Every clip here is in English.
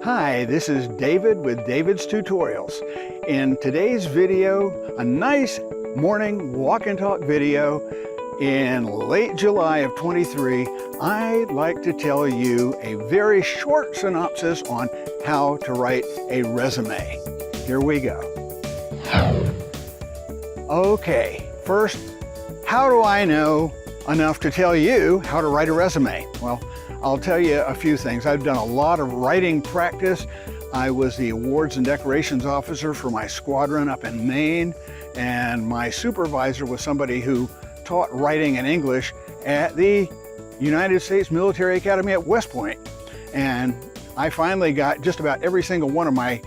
Hi, this is David with David's Tutorials. In today's video, a nice morning walk and talk video in late July of 23, I'd like to tell you a very short synopsis on how to write a resume. Here we go. Okay, first, how do I know enough to tell you how to write a resume? Well, I'll tell you a few things. I've done a lot of writing practice. I was the awards and decorations officer for my squadron up in Maine, and my supervisor was somebody who taught writing and English at the United States Military Academy at West Point. And I finally got just about every single one of my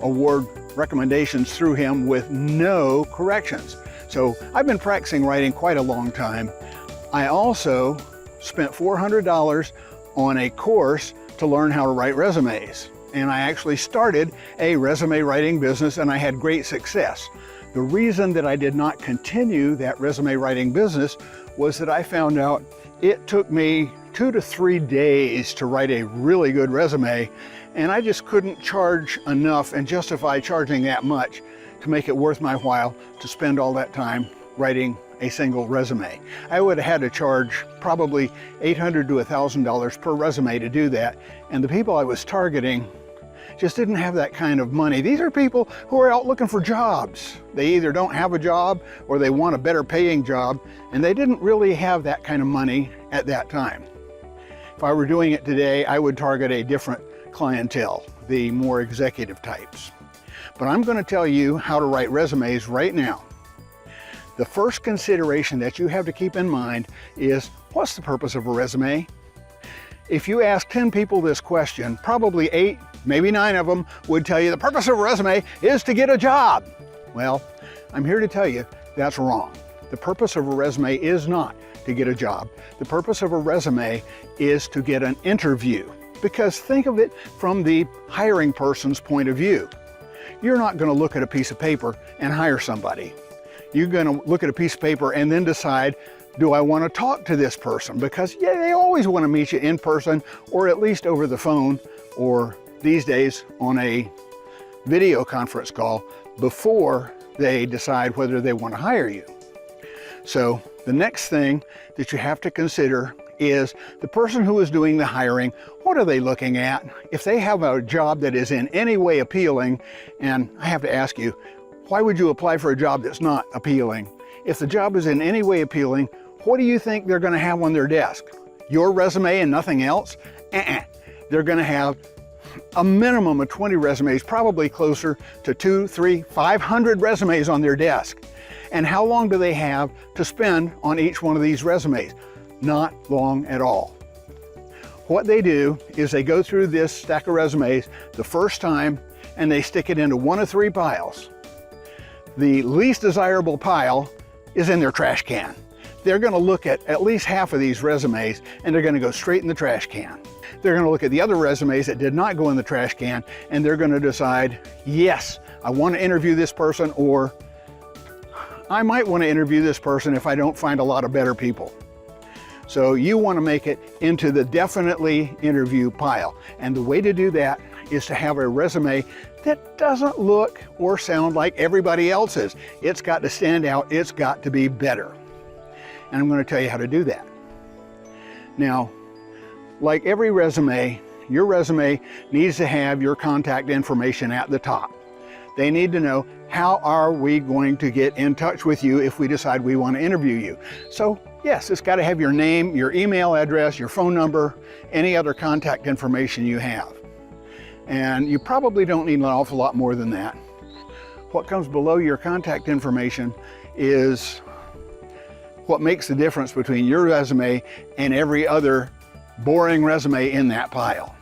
award recommendations through him with no corrections. So I've been practicing writing quite a long time. I also spent $400 on a course to learn how to write resumes. And I actually started a resume writing business, and I had great success. The reason that I did not continue that resume writing business was that I found out it took me 2 to 3 days to write a really good resume, and I just couldn't charge enough and justify charging that much to make it worth my while to spend all that time writing a single resume. I would have had to charge probably $800 to $1,000 per resume to do that, and the people I was targeting just didn't have that kind of money. These are people who are out looking for jobs. They either don't have a job or they want a better paying job, and they didn't really have that kind of money at that time. If I were doing it today, I would target a different clientele, the more executive types. But I'm going to tell you how to write resumes right now. The first consideration that you have to keep in mind is, what's the purpose of a resume? If you ask 10 people this question, probably 8, maybe 9 of them would tell you the purpose of a resume is to get a job. Well, I'm here to tell you that's wrong. The purpose of a resume is not to get a job. The purpose of a resume is to get an interview. Because think of it from the hiring person's point of view. You're not going to look at a piece of paper and hire somebody. You're going to look at a piece of paper and then decide, do I want to talk to this person? Because yeah, they always want to meet you in person, or at least over the phone, or these days on a video conference call before they decide whether they want to hire you. So the next thing that you have to consider is the person who is doing the hiring. What are they looking at? If they have a job that is in any way appealing, and I have to ask you, why would you apply for a job that's not appealing? If the job is in any way appealing, what do you think they're going to have on their desk? Your resume and nothing else? They're going to have a minimum of 20 resumes, probably closer to 200, 300, 500 resumes on their desk. And how long do they have to spend on each one of these resumes? Not long at all. What they do is they go through this stack of resumes the first time, and they stick it into one of 3 piles. The least desirable pile is in their trash can. They're going to look at least half of these resumes, and they're going to go straight in the trash can. They're going to look at the other resumes that did not go in the trash can, and they're going to decide, yes, I want to interview this person, or I might want to interview this person if I don't find a lot of better people. So you want to make it into the definitely interview pile. And the way to do that is to have a resume that doesn't look or sound like everybody else's. It's got to stand out. It's got to be better. And I'm going to tell you how to do that. Now, like every resume, your resume needs to have your contact information at the top. They need to know, how are we going to get in touch with you if we decide we want to interview you? So yes, it's got to have your name, your email address, your phone number, any other contact information you have. And you probably don't need an awful lot more than that. What comes below your contact information is what makes the difference between your resume and every other boring resume in that pile.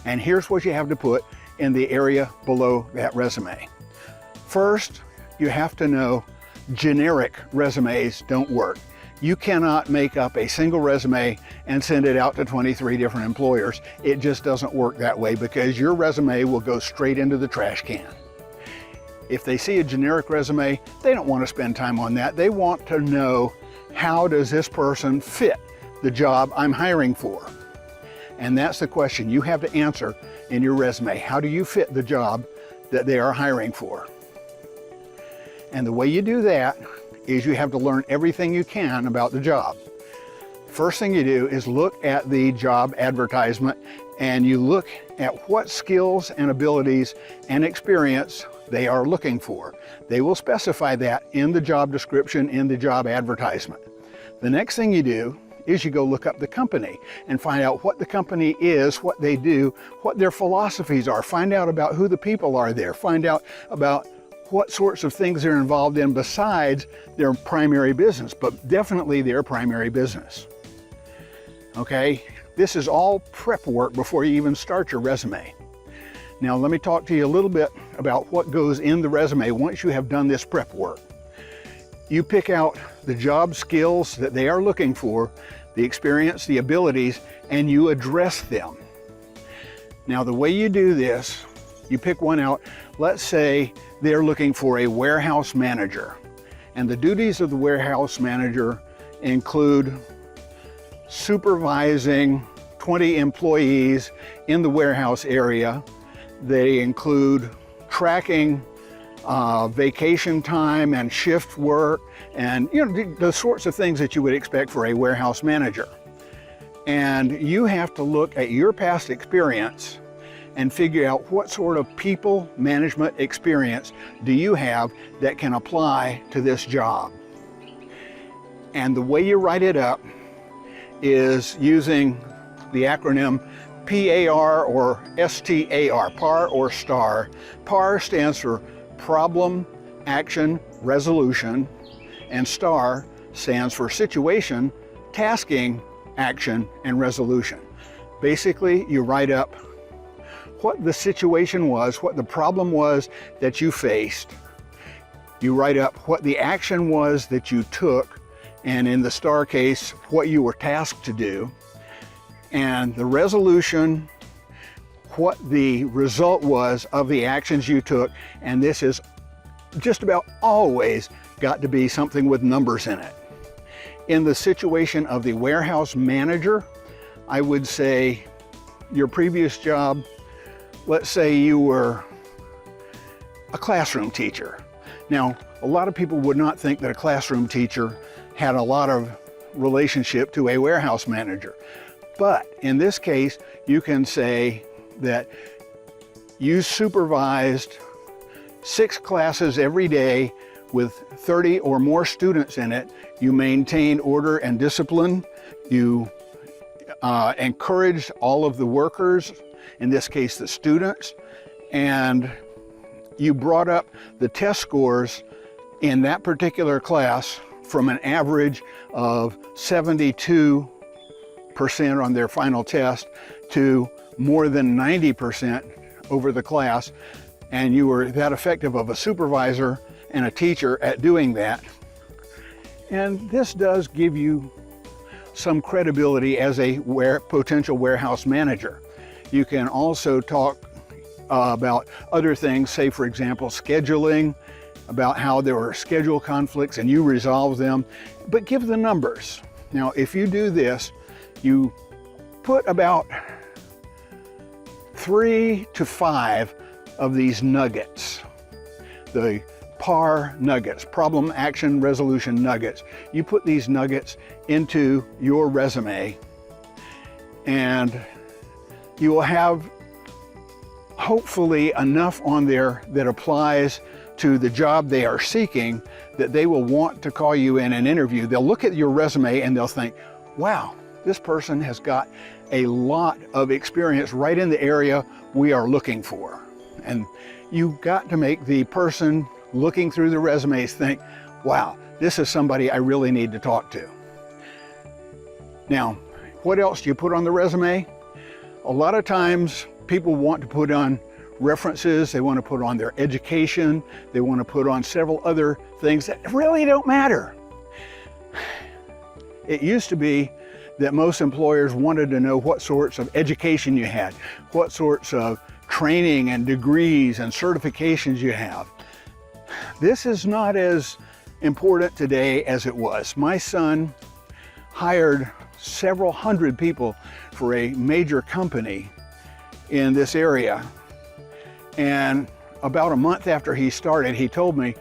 And here's what you have to put in the area below that resume. First, you have to know generic resumes don't work. You cannot make up a single resume and send it out to 23 different employers. It just doesn't work that way, because your resume will go straight into the trash can. If they see a generic resume, they don't want to spend time on that. They want to know, how does this person fit the job I'm hiring for? And that's the question you have to answer in your resume. How do you fit the job that they are hiring for? And the way you do that is you have to learn everything you can about the job. First thing you do is look at the job advertisement, and you look at what skills and abilities and experience they are looking for. They will specify that in the job description, in the job advertisement. The next thing you do is you go look up the company and find out what the company is, what they do, what their philosophies are. Find out about who the people are there. Find out about what sorts of things they're involved in besides their primary business, but definitely their primary business. Okay, this is all prep work before you even start your resume. Now let me talk to you a little bit about what goes in the resume once you have done this prep work. You pick out the job skills that they are looking for, the experience, the abilities, and you address them. Now the way you do this, you pick one out. Let's say they're looking for a warehouse manager, and the duties of the warehouse manager include supervising 20 employees in the warehouse area. They include tracking vacation time and shift work, and the sorts of things that you would expect for a warehouse manager. And you have to look at your past experience and figure out what sort of people management experience do you have that can apply to this job. And the way you write it up is using the acronym PAR or STAR, PAR or STAR. PAR stands for Problem, Action, Resolution, and STAR stands for Situation, Tasking, Action, and Resolution. Basically, you write up what the situation was, what the problem was that you faced. You write up what the action was that you took, and in the STAR case, what you were tasked to do. And the resolution, what the result was of the actions you took, and this is just about always got to be something with numbers in it. In the situation of the warehouse manager, I would say your previous job, let's say you were a classroom teacher. Now, a lot of people would not think that a classroom teacher had a lot of relationship to a warehouse manager. But in this case, you can say that you supervised 6 classes every day with 30 or more students in it. You maintained order and discipline. You encouraged all of the workers, in this case the students, and you brought up the test scores in that particular class from an average of 72% on their final test to more than 90% over the class, and you were that effective of a supervisor and a teacher at doing that. And this does give you some credibility as a potential warehouse manager. You can also talk about other things, say for example scheduling, about how there were schedule conflicts and you resolve them, but give the numbers. Now if you do this, you put about 3 to 5 of these nuggets, the PAR nuggets, problem, action, resolution nuggets. You put these nuggets into your resume, and you will have hopefully enough on there that applies to the job they are seeking that they will want to call you in an interview. They'll look at your resume and they'll think, wow, this person has got a lot of experience right in the area we are looking for. And you've got to make the person looking through the resumes think, wow, this is somebody I really need to talk to. Now, what else do you put on the resume? A lot of times people want to put on references, they want to put on their education, they want to put on several other things that really don't matter. It used to be that most employers wanted to know what sorts of education you had, what sorts of training and degrees and certifications you have. This is not as important today as it was. My son hired several hundred people for a major company in this area. And about a month after he started, he told me,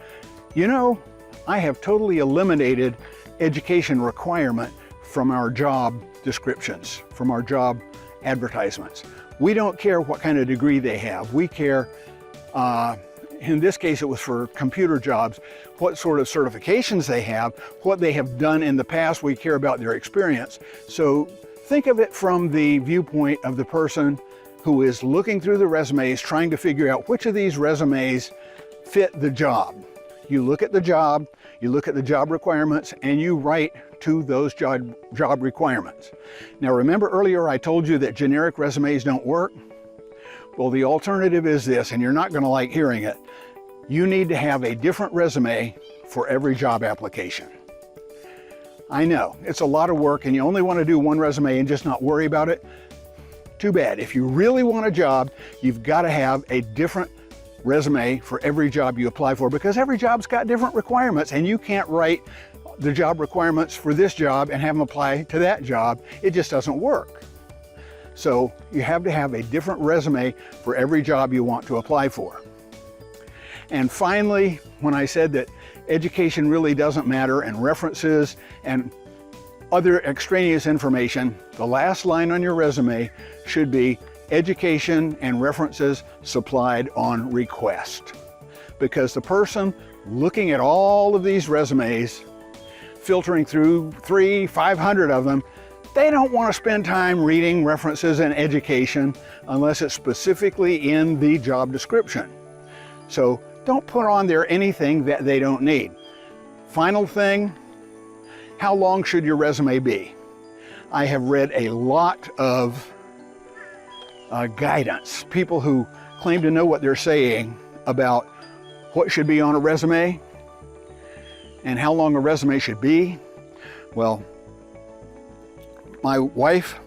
you know, I have totally eliminated education requirement from our job descriptions, from our job advertisements. We don't care what kind of degree they have. We care, in this case it was for computer jobs, what sort of certifications they have, what they have done in the past. We care about their experience. So think of it from the viewpoint of the person who is looking through the resumes, trying to figure out which of these resumes fit the job. You look at the job, you look at the job requirements, and you write to those job requirements. Now remember earlier I told you that generic resumes don't work? Well, the alternative is this, and you're not going to like hearing it. You need to have a different resume for every job application. I know, it's a lot of work and you only want to do one resume and just not worry about it. Too bad. If you really want a job, you've got to have a different resume for every job you apply for, because every job's got different requirements and you can't write the job requirements for this job and have them apply to that job. It just doesn't work. So you have to have a different resume for every job you want to apply for. And finally, when I said that education really doesn't matter and references and other extraneous information, the last line on your resume should be education and references supplied on request. Because the person looking at all of these resumes, filtering through 300-500 of them, they don't want to spend time reading references and education unless it's specifically in the job description. So don't put on there anything that they don't need. Final thing, how long should your resume be? I have read a lot of guidance, people who claim to know what they're saying about what should be on a resume and how long a resume should be. Well, my wife,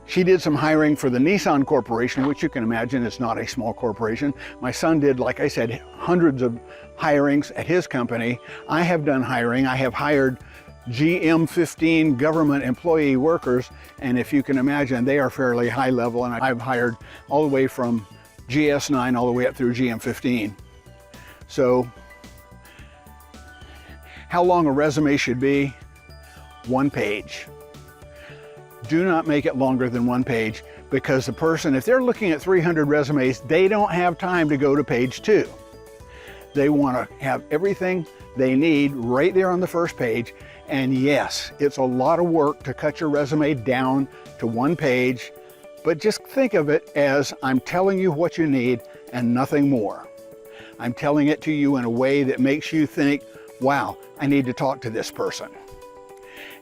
she did some hiring for the Nissan Corporation, which you can imagine is not a small corporation. My son did, like I said, hundreds of hirings at his company. I have done hiring. I have hired GM15 government employee workers, and if you can imagine, they are fairly high level, and I've hired all the way from GS9 all the way up through GM15. So how long a resume should be? 1 page. Do not make it longer than 1 page, because the person, if they're looking at 300 resumes, they don't have time to go to page 2. They want to have everything they need right there on the first page. And yes, it's a lot of work to cut your resume down to 1 page, but just think of it as I'm telling you what you need and nothing more. I'm telling it to you in a way that makes you think, wow, I need to talk to this person.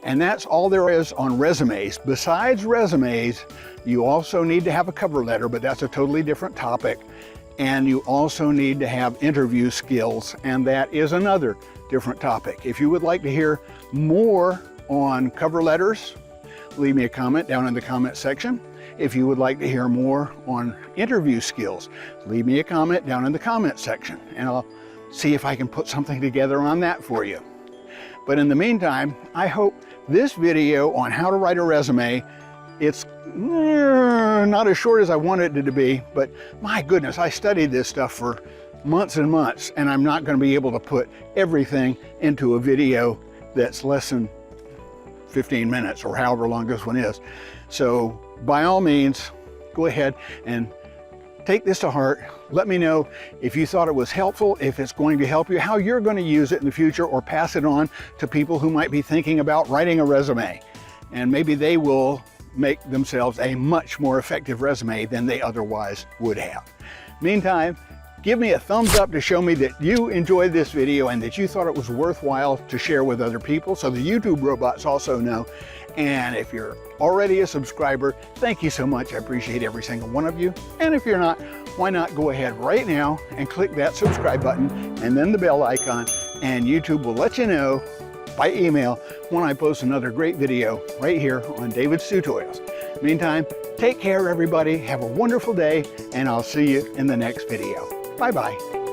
And that's all there is on resumes. Besides resumes, you also need to have a cover letter, but that's a totally different topic. And you also need to have interview skills, and that is another different topic. If you would like to hear more on cover letters, leave me a comment down in the comment section. If you would like to hear more on interview skills, leave me a comment down in the comment section, and I'll see if I can put something together on that for you. But in the meantime, I hope this video on how to write a resume, it's not as short as I wanted it to be, but my goodness, I studied this stuff for months and months, and I'm not going to be able to put everything into a video that's less than 15 minutes or however long this one is. So by all means, go ahead and take this to heart. Let me know if you thought it was helpful, if it's going to help you, how you're going to use it in the future, or pass it on to people who might be thinking about writing a resume. And maybe they will make themselves a much more effective resume than they otherwise would have. Meantime, give me a thumbs up to show me that you enjoyed this video and that you thought it was worthwhile to share with other people, so the YouTube robots also know. And if you're already a subscriber, thank you so much. I appreciate every single one of you. And if you're not, why not go ahead right now and click that subscribe button and then the bell icon, and YouTube will let you know by email when I post another great video right here on David's Tutorials. Meantime, take care everybody, have a wonderful day, and I'll see you in the next video. Bye-bye.